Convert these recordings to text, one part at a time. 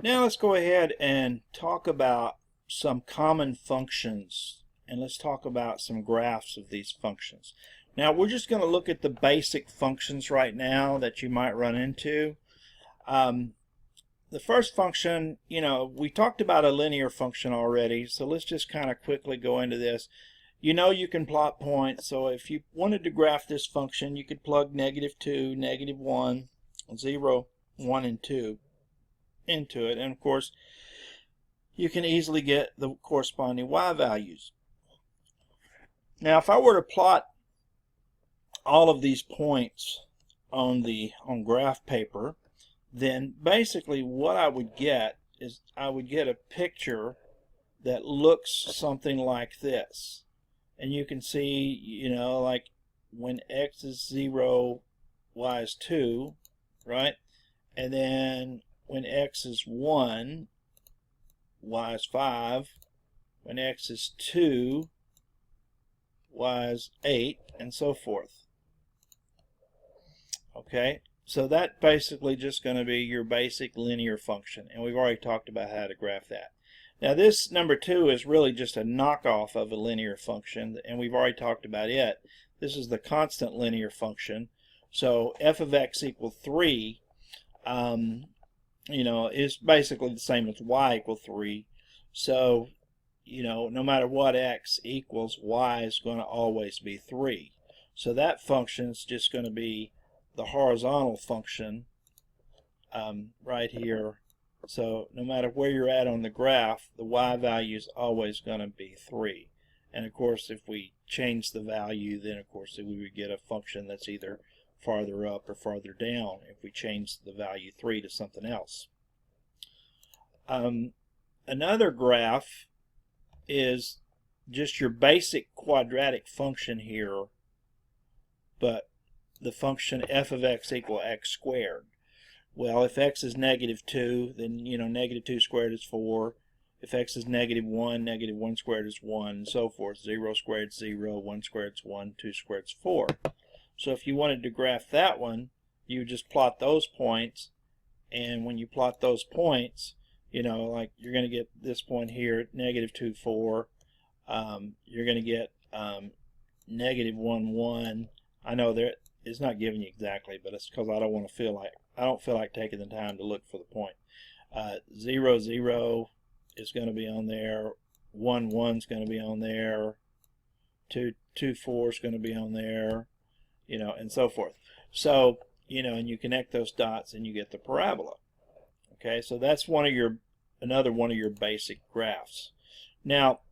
Now let's go ahead and talk about some common functions, and let's talk about some graphs of these functions. Now we're just going to look at the basic functions right now that you might run into. The first function, we talked about a linear function already, so let's just kind of quickly go into this. You can plot points, so if you wanted to graph this function, you could plug -2, -1, 0, 1, and 2 into it, and of course you can easily get the corresponding y values. Now if I were to plot all of these points on graph paper, then basically what I would get is I would get a picture that looks something like this. And you can see, like when x is 0, y is 2, right? And then when x is 1, y is 5. When x is 2, y is 8, and so forth. Okay, so that's basically just going to be your basic linear function, and we've already talked about how to graph that. Now this number 2 is really just a knockoff of a linear function, and we've already talked about it. This is the constant linear function. So f of x equal 3 is basically the same as y equal 3. So, no matter what x equals, y is going to always be 3. So that function is just going to be the horizontal function right here. So no matter where you're at on the graph, the y value is always going to be 3. And of course, if we change the value, then of course we would get a function that's either farther up or farther down if we change the value 3 to something else. Another graph is just your basic quadratic function here, but the function f of x equal x squared. Well, if x is -2, then -2 squared is 4. If x is -1, -1 squared is 1, and so forth. 0 squared is 0, 1 squared is 1, 2 squared is 4. So if you wanted to graph that one, you just plot those points, and when you plot those points, like you're going to get this point here, -2, 4. You're going to get -1, 1. I know it's not giving you exactly, but it's because I don't feel like taking the time to look for the point. 0, 0 is going to be on there. 1, 1 is going to be on there. 2, 4 is going to be on there. And so forth. So, and you connect those dots and you get the parabola. Okay, so that's another one of your basic graphs. Now,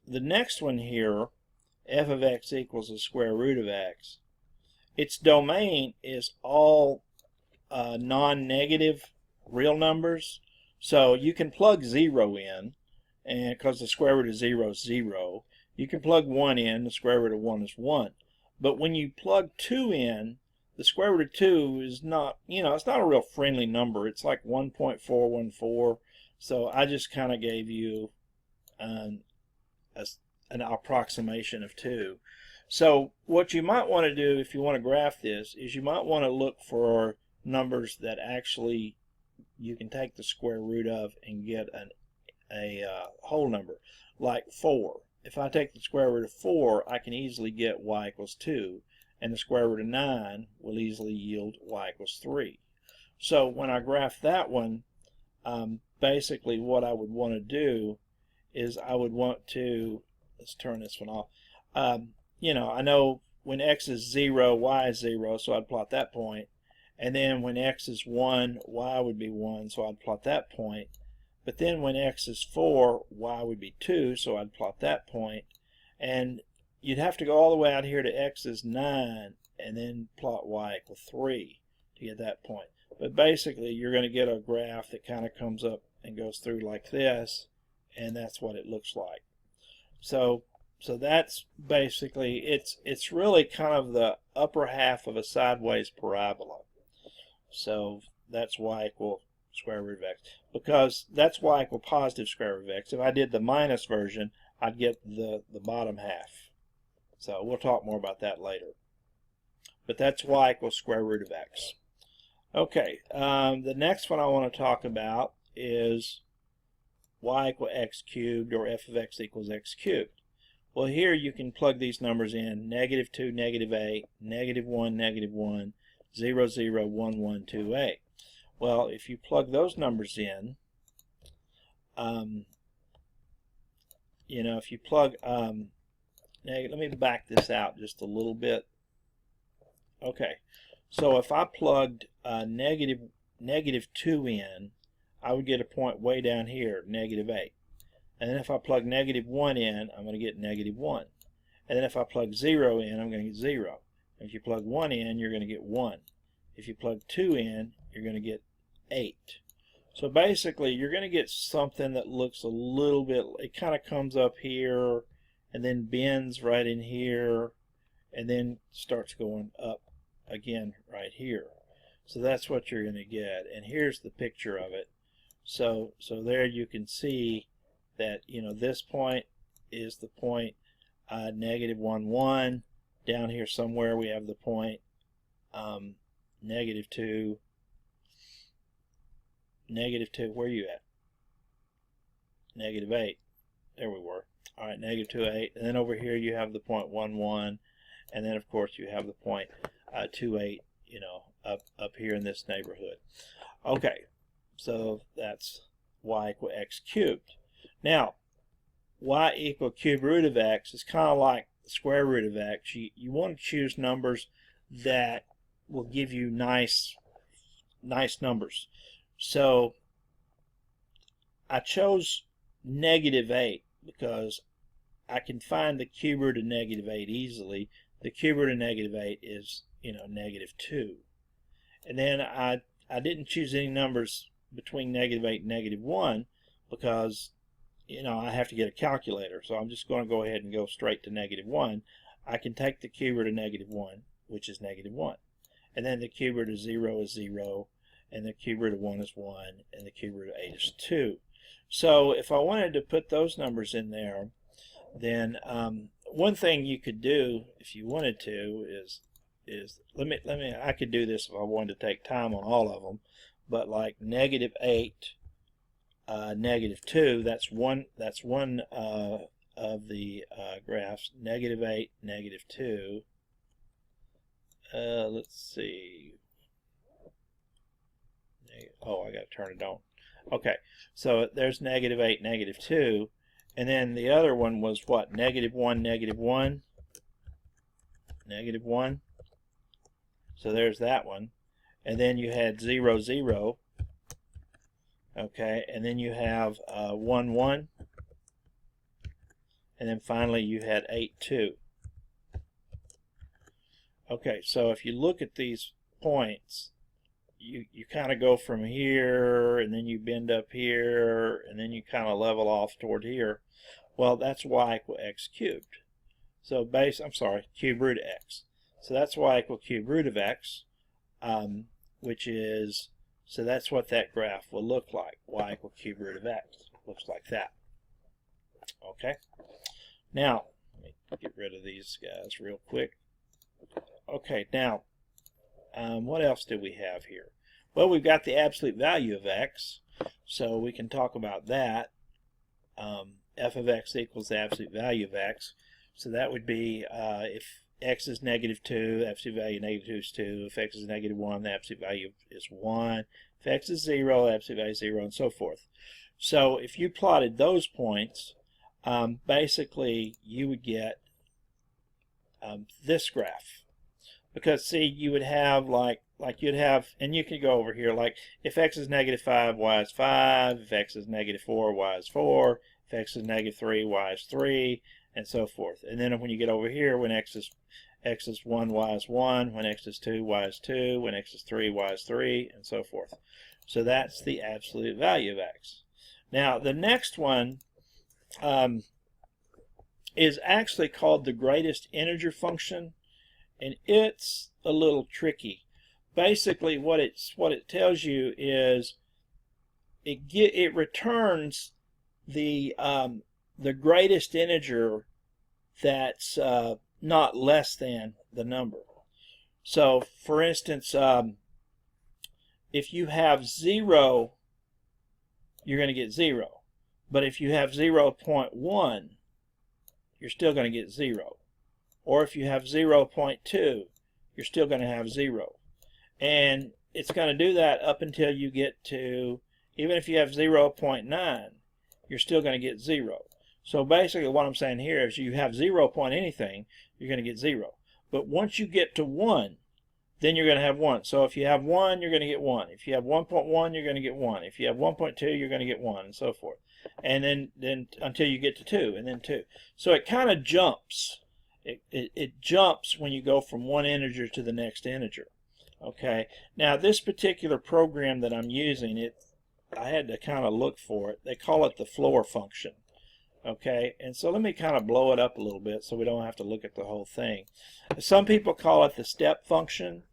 the next one here, f of x equals the square root of x. Its domain is all non-negative real numbers. So you can plug 0 in, and because the square root of 0 is 0. You can plug 1 in, the square root of 1 is 1. But when you plug 2 in, the square root of 2 is not, it's not a real friendly number. It's like 1.414. So I just kind of gave you an approximation of 2. So what you might want to do if you want to graph this is you might want to look for numbers that actually you can take the square root of and get a whole number, like 4. If I take the square root of 4, I can easily get y equals 2, and the square root of 9 will easily yield y equals 3. So when I graph that one, basically what I would want to do is I would want to, let's turn this one off. I know when x is 0, y is 0, so I'd plot that point. And then when x is 1, y would be 1, so I'd plot that point. But then when x is 4, y would be 2, so I'd plot that point. And you'd have to go all the way out here to x is 9, and then plot y equal 3 to get that point. But basically, you're going to get a graph that kind of comes up and goes through like this, and that's what it looks like. So that's basically, it's really kind of the upper half of a sideways parabola. So that's y equal square root of x, because that's y equal positive square root of x. If I did the minus version, I'd get the bottom half. So we'll talk more about that later. But that's y equals square root of x. Okay, the next one I want to talk about is y equal x cubed, or f of x equals x cubed. Well, here you can plug these numbers in: -2, -8, -1, -1, 0, 0, 1, 1, 2, 8. Well, if you plug those numbers in, you know, if you plug, let me back this out just a little bit. Okay, so if I plugged -2 in, I would get a point way down here, -8. And then if I plug -1 in, I'm going to get -1. And then if I plug 0 in, I'm going to get 0. And if you plug 1 in, you're going to get 1. If you plug 2 in, you're going to get 8. So basically, you're going to get something that looks a little bit, it kind of comes up here, and then bends right in here, and then starts going up again right here. So that's what you're going to get. And here's the picture of it. So there you can see that, you know, this point is the point -1, 1. Down here somewhere we have the point -2, -2. Where are you at? -8. There we were. All right, -2, 8. And then over here you have the point 1, 1. And then of course you have the point 2, 8. You know, up here in this neighborhood. Okay, so that's y equal x cubed. Now, y equal cube root of x is kind of like the square root of x. You want to choose numbers that will give you nice numbers. So I chose -8 because I can find the cube root of -8 easily. The cube root of -8 is, you know, -2. And then I didn't choose any numbers between -8 and -1 because, you know, I have to get a calculator. So I'm just going to go ahead and go straight to -1. I can take the cube root of -1, which is -1. And then the cube root of 0 is 0. And the cube root of 1 is 1. And the cube root of 8 is 2. So if I wanted to put those numbers in there, then one thing you could do if you wanted to is I could do this if I wanted to take time on all of them, but like -8, -2, that's one of the graphs. -8, -2. Let's see. Oh, I got to turn it on. Okay, so there's -8, -2, and then the other one was what? -1, -1, -1. So there's that one. And then you had 0, 0. Okay, and then you have 1, 1. And then finally you had 8, 2. Okay, so if you look at these points, you kind of go from here, and then you bend up here, and then you kind of level off toward here. Well, that's y equal x cubed. So cube root of x. So that's y equal cube root of x, which is, so that's what that graph will look like. Y equal cube root of x. Looks like that. Okay. Now, let me get rid of these guys real quick. Okay, now, what else do we have here? Well, we've got the absolute value of x, so we can talk about that. F of x equals the absolute value of x. So that would be if x is -2, the absolute value of -2 is 2. If x is -1, the absolute value is 1. If x is 0, the absolute value is 0, and so forth. So if you plotted those points, basically you would get this graph. Because see, you would have like you'd have, and you could go over here, like if x is -5, y is 5. If x is -4, y is 4. If x is -3, y is 3, and so forth. And then when you get over here, when x is 1, y is 1. When x is 2, y is 2. When x is 3, y is 3, and so forth. So that's the absolute value of x. Now the next one is actually called the greatest integer function, and it's a little tricky. Basically, what it tells you is it returns the greatest integer that's not less than the number. So, for instance, if you have 0 you're going to get 0. But if you have 0.1, you're still going to get 0. Or if you have 0.2, you're still going to have 0. And it's going to do that up until you get to, even if you have 0.9, you're still going to get 0. So basically what I'm saying here is you have 0 point anything, you're going to get 0. But once you get to 1, then you're going to have 1. So if you have 1, you're going to get 1. If you have 1.1, you're going to get 1. If you have 1.2, you're going to get 1, and so forth. And then until you get to 2, and then 2. So it kind of jumps. It jumps when you go from one integer to the next integer. Okay. Now this particular program that I'm using, I had to kind of look for it. They call it the floor function. Okay, and so let me kind of blow it up a little bit so we don't have to look at the whole thing. Some people call it the step function,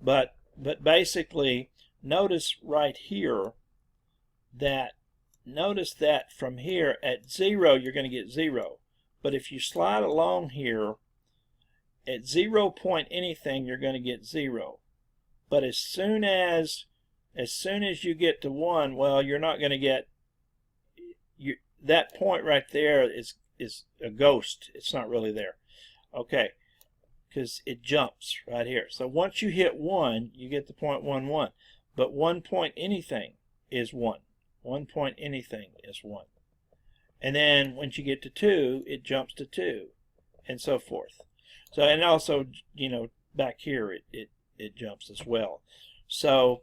but basically notice right here that from here at 0 you're going to get 0. But if you slide along here at 0 point anything you're going to get 0. But as soon as you get to 1, well, you're not going to get that point right there is a ghost. It's not really there. Okay, because it jumps right here. So once you hit 1, you get the 0.11. But 1 point anything is 1. 1 point anything is 1. And then once you get to 2, it jumps to 2, and so forth. So, and also, you know, back here it jumps as well. So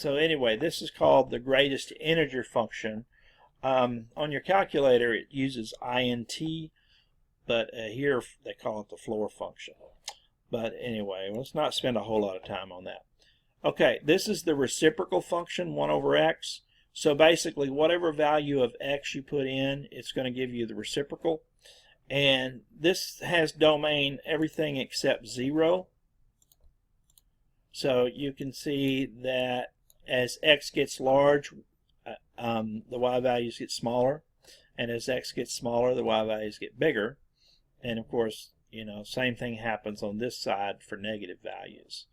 anyway, this is called the greatest integer function. On your calculator it uses int, but here they call it the floor function. But anyway, let's not spend a whole lot of time on that. Okay, this is the reciprocal function, 1 over x. So basically whatever value of x you put in, it's going to give you the reciprocal. And this has domain everything except 0. So you can see that as x gets large, the y values get smaller, and as x gets smaller, the y values get bigger. And of course, you know, same thing happens on this side for negative values.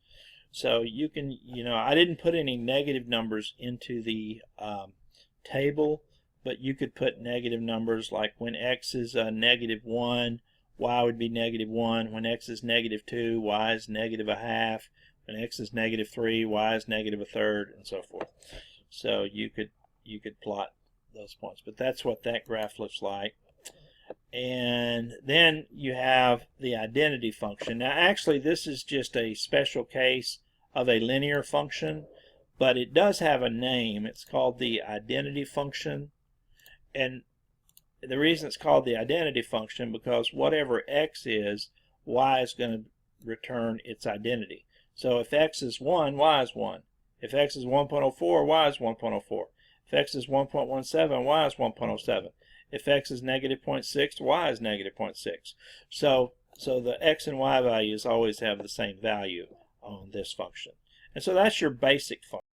So you can, you know, I didn't put any negative numbers into the table, but you could put negative numbers like when x is -1, y would be -1. When x is -2, y is -1/2. When x is -3, y is -1/3, and so forth. So you could plot those points, but that's what that graph looks like. And then you have the identity function. Now actually this is just a special case of a linear function, but it does have a name. It's called the identity function. And the reason it's called the identity function because whatever x is, y is going to return its identity. So if x is 1, y is 1. If x is 1.04, y is 1.04. If x is 1.17, y is 1.07. If x is -0.6, y is -0.6. So the x and y values always have the same value on this function. And so that's your basic function.